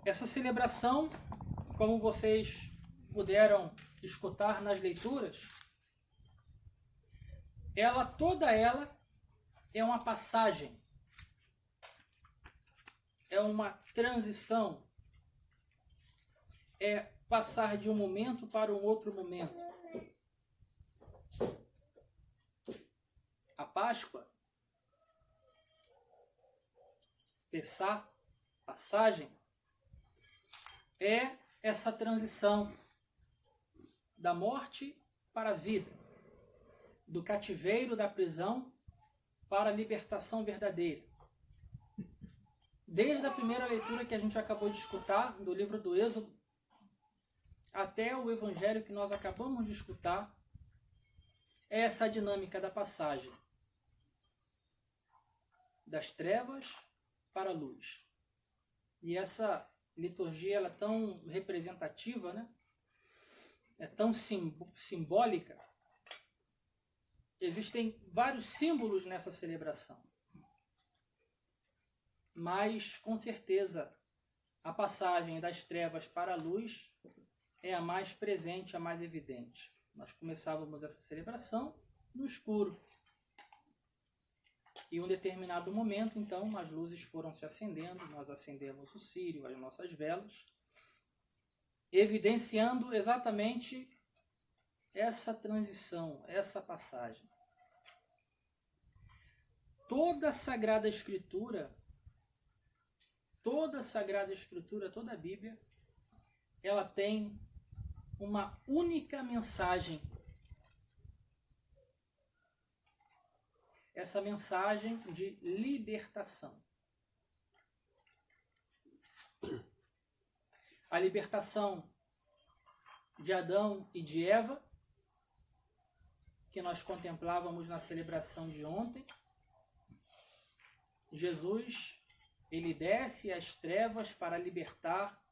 Essa celebração, como vocês puderam escutar nas leituras, toda ela é uma passagem, é uma transição, é passar de um momento para um outro momento. A Páscoa, Pessá, passagem, é essa transição da morte para a vida, do cativeiro, da prisão, para a libertação verdadeira. Desde a primeira leitura que a gente acabou de escutar, do livro do Êxodo, até o Evangelho que nós acabamos de escutar, é essa dinâmica da passagem das trevas para a luz. E essa liturgia ela é tão representativa, né? É tão simbólica. Existem vários símbolos nessa celebração. Mas, com certeza, a passagem das trevas para a luz é a mais presente, a mais evidente. Nós começávamos essa celebração no escuro. E em um determinado momento, então, as luzes foram se acendendo, nós acendemos o círio, as nossas velas, evidenciando exatamente essa transição, essa passagem. Toda a Sagrada Escritura, toda a Bíblia, ela tem uma única mensagem. Essa mensagem de libertação. A libertação de Adão e de Eva, que nós contemplávamos na celebração de ontem. Jesus, ele desce às trevas para libertar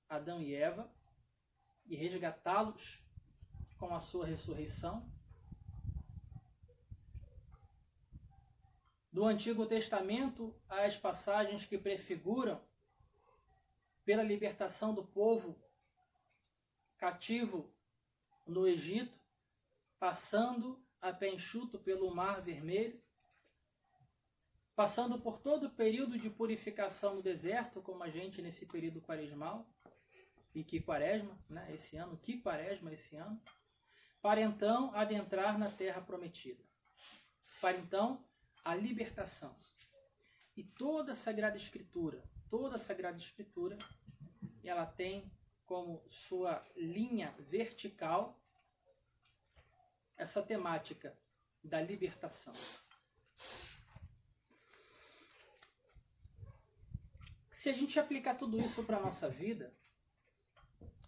Adão e Eva e resgatá-los com a sua ressurreição. Do Antigo Testamento, as passagens que prefiguram pela libertação do povo cativo no Egito, passando a pé enxuto pelo Mar Vermelho, passando por todo o período de purificação no deserto, como a gente nesse período quaresmal, e que quaresma, né, esse ano, para então adentrar na terra prometida. Para então a libertação. E toda a Sagrada Escritura, ela tem como sua linha vertical essa temática da libertação. Se a gente aplicar tudo isso para a nossa vida,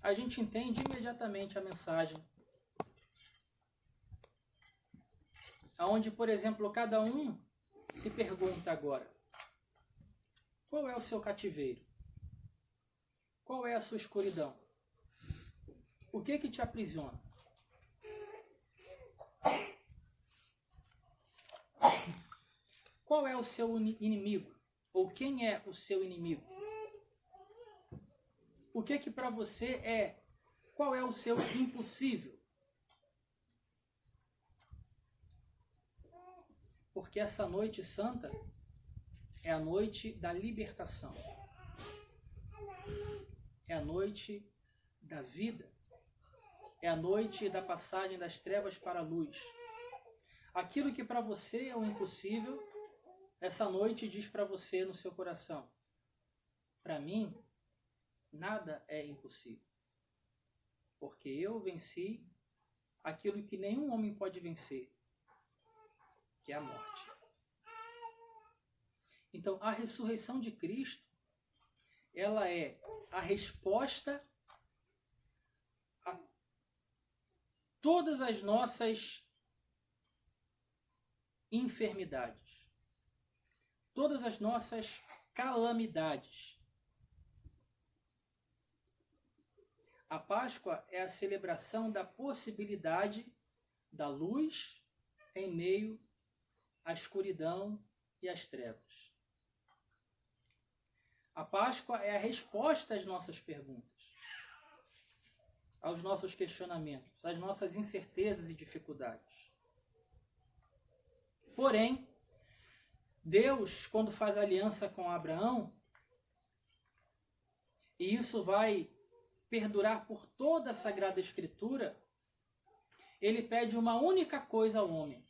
a gente entende imediatamente a mensagem. Onde, por exemplo, cada um se pergunta agora: qual é o seu cativeiro? Qual é a sua escuridão? O que te aprisiona? Qual é o seu inimigo? Ou quem é o seu inimigo? O que para você é? Qual é o seu impossível? Porque essa noite santa é a noite da libertação. É a noite da vida. É a noite da passagem das trevas para a luz. Aquilo que para você é o impossível, essa noite diz para você no seu coração: para mim, nada é impossível. Porque eu venci aquilo que nenhum homem pode vencer, que é a morte. Então, a ressurreição de Cristo, ela é a resposta a todas as nossas enfermidades, todas as nossas calamidades. A Páscoa é a celebração da possibilidade da luz em meio à escuridão e às trevas. A Páscoa é a resposta às nossas perguntas, aos nossos questionamentos, às nossas incertezas e dificuldades. Porém, Deus, quando faz aliança com Abraão, e isso vai perdurar por toda a Sagrada Escritura, ele pede uma única coisa ao homem.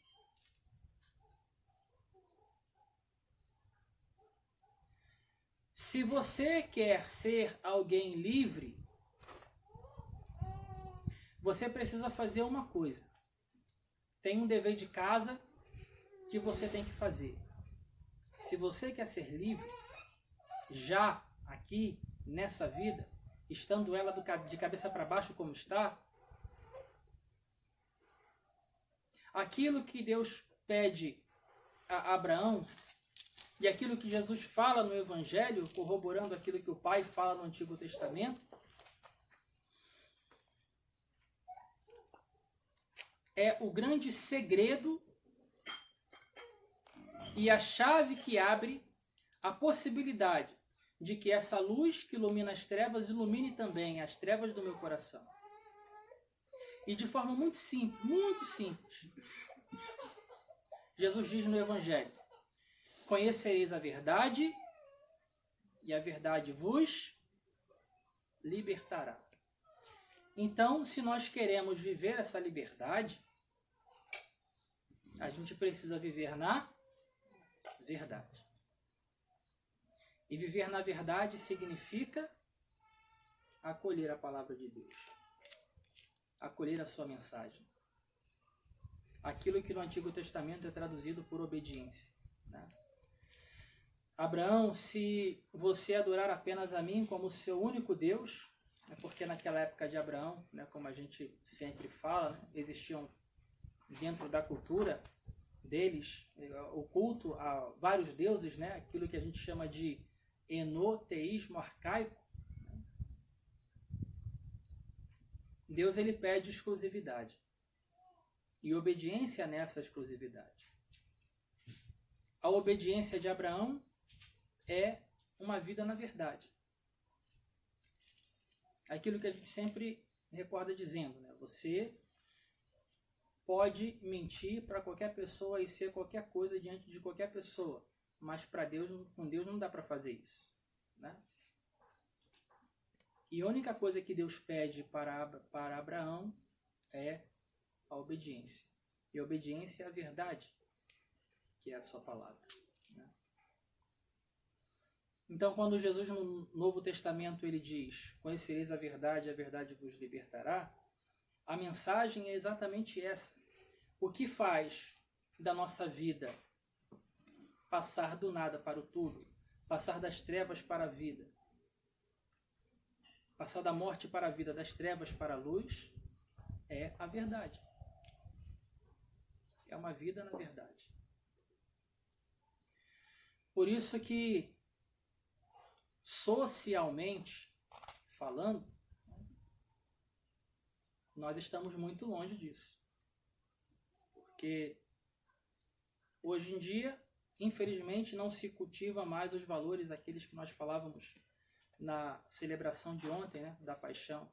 Se você quer ser alguém livre, você precisa fazer uma coisa. Tem um dever de casa que você tem que fazer. Se você quer ser livre, já aqui, nessa vida, estando ela de cabeça para baixo como está, aquilo que Deus pede a Abraão e aquilo que Jesus fala no Evangelho, corroborando aquilo que o Pai fala no Antigo Testamento, é o grande segredo e a chave que abre a possibilidade de que essa luz que ilumina as trevas ilumine também as trevas do meu coração. E de forma muito simples, Jesus diz no Evangelho: conhecereis a verdade e a verdade vos libertará. Então, se nós queremos viver essa liberdade, a gente precisa viver na verdade. E viver na verdade significa acolher a palavra de Deus, acolher a sua mensagem. Aquilo que no Antigo Testamento é traduzido por obediência, né? Abraão, se você adorar apenas a mim como seu único Deus, porque naquela época de Abraão, né, como a gente sempre fala, né, existiam dentro da cultura deles o culto a vários deuses, né, aquilo que a gente chama de enoteísmo arcaico. Deus, ele pede exclusividade e obediência nessa exclusividade. A obediência de Abraão é uma vida na verdade. Aquilo que a gente sempre recorda dizendo, né? Você pode mentir para qualquer pessoa e ser qualquer coisa diante de qualquer pessoa, mas para Deus, com Deus não dá para fazer isso, né? E a única coisa que Deus pede para Abraão é a obediência. E a obediência é a verdade, que é a sua palavra, né? Então, quando Jesus no Novo Testamento ele diz: conhecereis a verdade vos libertará, a mensagem é exatamente essa. O que faz da nossa vida passar do nada para o tudo, passar das trevas para a vida, passar da morte para a vida, das trevas para a luz, é a verdade. É uma vida na verdade. Por isso que, socialmente falando, nós estamos muito longe disso. Porque hoje em dia, infelizmente, não se cultiva mais os valores, aqueles que nós falávamos na celebração de ontem, né, da paixão.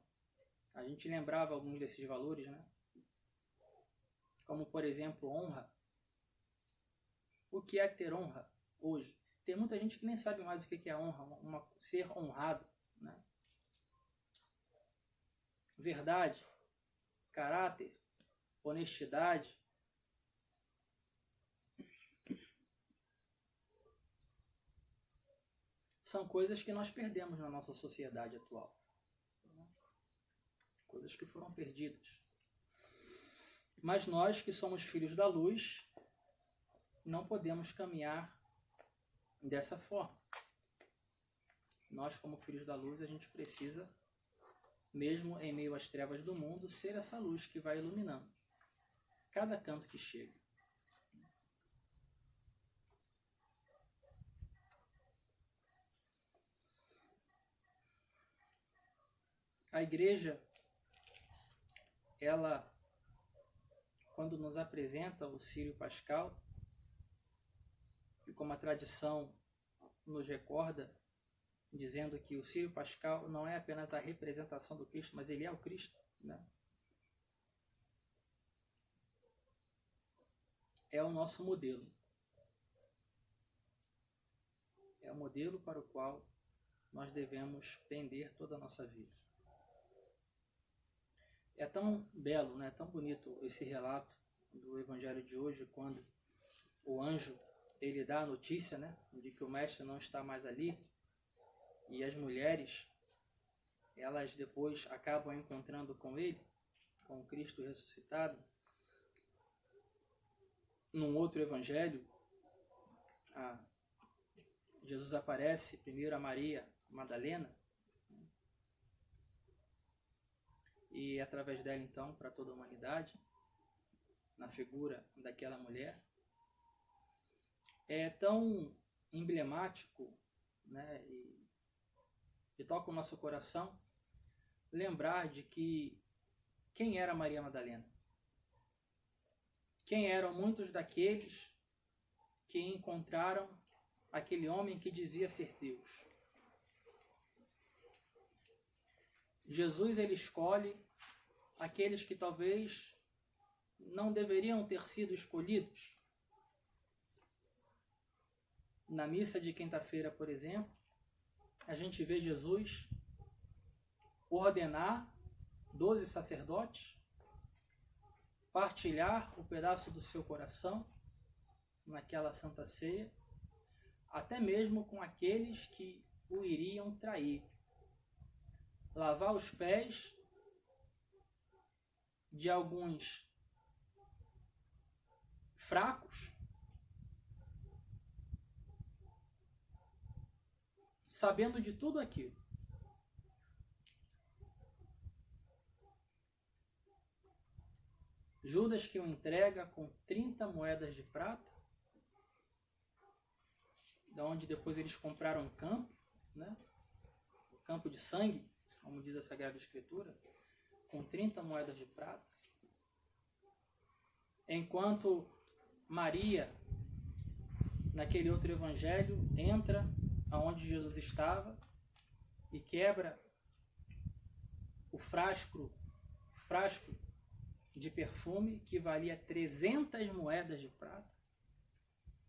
A gente lembrava alguns desses valores, né? Como, por exemplo, honra. O que é ter honra hoje? Tem muita gente que nem sabe mais o que é honra, ser honrado, né? Verdade, caráter, honestidade. São coisas que nós perdemos na nossa sociedade atual. Coisas que foram perdidas. Mas nós que somos filhos da luz, não podemos caminhar dessa forma. Nós, como filhos da luz, a gente precisa, mesmo em meio às trevas do mundo, ser essa luz que vai iluminando cada canto que chega. A igreja, ela, quando nos apresenta o Círio Pascal, e como a tradição nos recorda, dizendo que o Círio Pascal não é apenas a representação do Cristo, mas ele é o Cristo, né? É o nosso modelo. É o modelo para o qual nós devemos pender toda a nossa vida. É tão belo, né? Tão bonito esse relato do Evangelho de hoje, quando o anjo ele dá a notícia, né, de que o mestre não está mais ali, e as mulheres, elas depois acabam encontrando com ele, com o Cristo ressuscitado. Num outro evangelho, Jesus aparece primeiro a Maria Madalena, e através dela então para toda a humanidade, na figura daquela mulher. É tão emblemático, né, e toca o nosso coração lembrar de que quem era Maria Madalena? Quem eram muitos daqueles que encontraram aquele homem que dizia ser Deus? Jesus ele escolhe aqueles que talvez não deveriam ter sido escolhidos. Na missa de quinta-feira, por exemplo, a gente vê Jesus ordenar 12 sacerdotes, partilhar o pedaço do seu coração naquela Santa Ceia, até mesmo com aqueles que o iriam trair. Lavar os pés de alguns fracos, sabendo de tudo aquilo. Judas que o entrega com 30 moedas de prata, da onde depois eles compraram um campo, né? Um campo de sangue, como diz a Sagrada Escritura, com 30 moedas de prata. Enquanto Maria, naquele outro evangelho, entra aonde Jesus estava e quebra o frasco de perfume que valia 300 moedas de prata.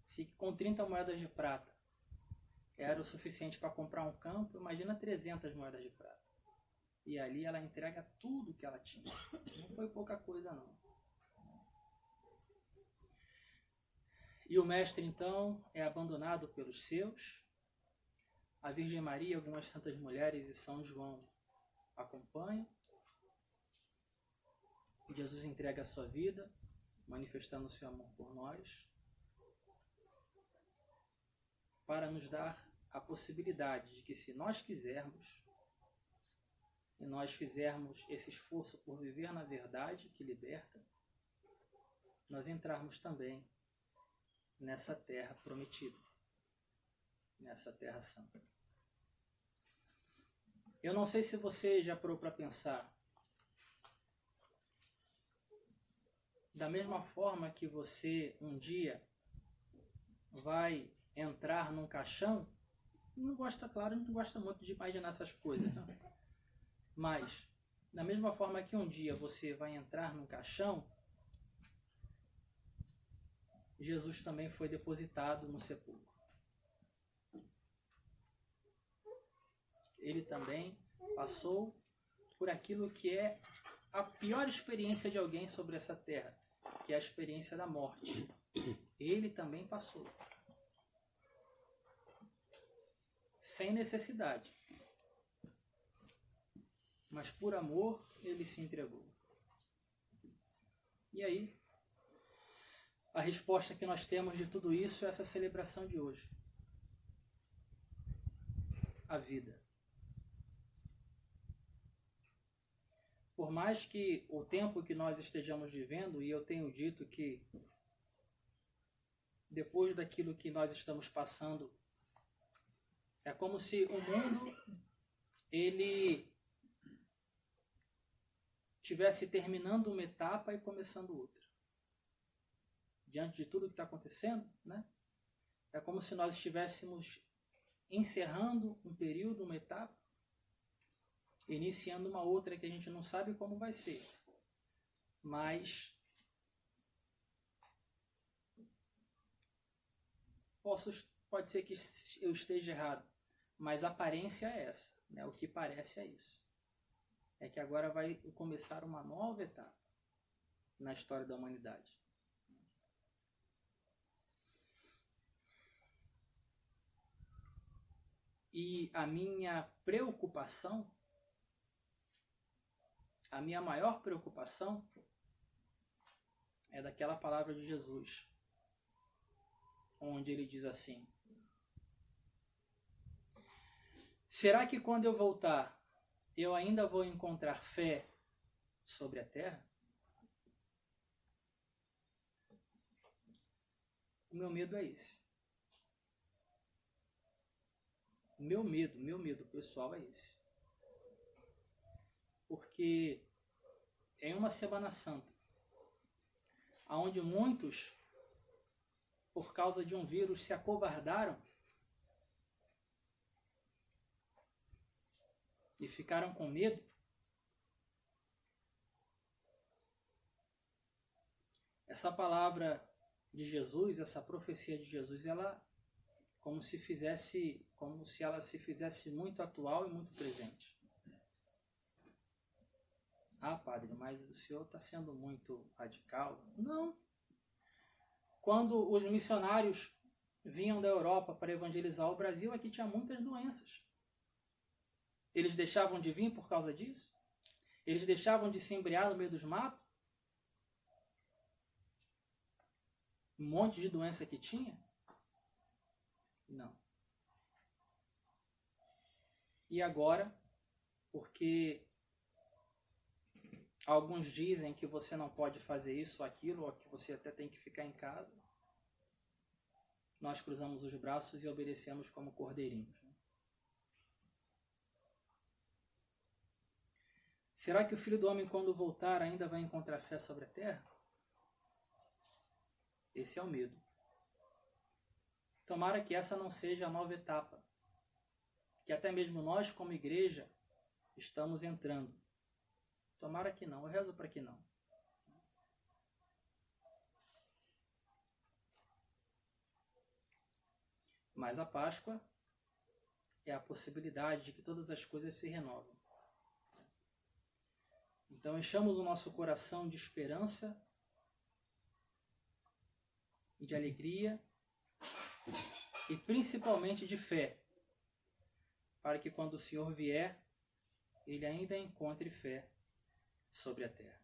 Se com 30 moedas de prata era o suficiente para comprar um campo, imagina 300 moedas de prata. E ali ela entrega tudo que ela tinha. Não foi pouca coisa não. E o mestre então é abandonado pelos seus. A Virgem Maria, algumas santas mulheres e São João acompanham. Jesus entrega a sua vida, manifestando o seu amor por nós, para nos dar a possibilidade de que, se nós quisermos, e nós fizermos esse esforço por viver na verdade que liberta, nós entrarmos também nessa terra prometida, nessa terra santa. Eu não sei se você já parou para pensar, da mesma forma que você um dia vai entrar num caixão, não gosta, claro, não gosta muito de imaginar essas coisas, não. Mas, da mesma forma que um dia você vai entrar num caixão, Jesus também foi depositado no sepulcro. Ele também passou por aquilo que é a pior experiência de alguém sobre essa terra, que é a experiência da morte. Ele também passou. Sem necessidade. Mas por amor, ele se entregou. E aí, a resposta que nós temos de tudo isso é essa celebração de hoje. A vida. Por mais que o tempo que nós estejamos vivendo, e eu tenho dito que depois daquilo que nós estamos passando, é como se o mundo ele estivesse terminando uma etapa e começando outra. Diante de tudo que está acontecendo, né? É como se nós estivéssemos encerrando um período, uma etapa, iniciando uma outra que a gente não sabe como vai ser. Mas pode ser que eu esteja errado, mas a aparência é essa, né? O que parece é isso. É que agora vai começar uma nova etapa na história da humanidade. E a minha preocupação, a minha maior preocupação é daquela palavra de Jesus, onde ele diz assim: será que quando eu voltar, eu ainda vou encontrar fé sobre a terra? O meu medo é esse. Meu medo pessoal é esse. Porque em uma Semana Santa, onde muitos, por causa de um vírus, se acovardaram e ficaram com medo, essa palavra de Jesus, essa profecia de Jesus, ela como se ela se fizesse muito atual e muito presente. Ah, padre, mas o senhor está sendo muito radical. Não. Quando os missionários vinham da Europa para evangelizar o Brasil, aqui tinha muitas doenças. Eles deixavam de vir por causa disso? Eles deixavam de se embriar no meio dos matos? Um monte de doença que tinha? Não. E agora, porque alguns dizem que você não pode fazer isso ou aquilo, ou que você até tem que ficar em casa, nós cruzamos os braços e obedecemos como cordeirinhos. Será que o Filho do Homem, quando voltar, ainda vai encontrar fé sobre a terra? Esse é o medo. Tomara que essa não seja a nova etapa, que até mesmo nós, como igreja, estamos entrando. Tomara que não, eu rezo para que não. Mas a Páscoa é a possibilidade de que todas as coisas se renovem. Então enchamos o nosso coração de esperança, de alegria e principalmente de fé, para que quando o Senhor vier, Ele ainda encontre fé sobre a terra.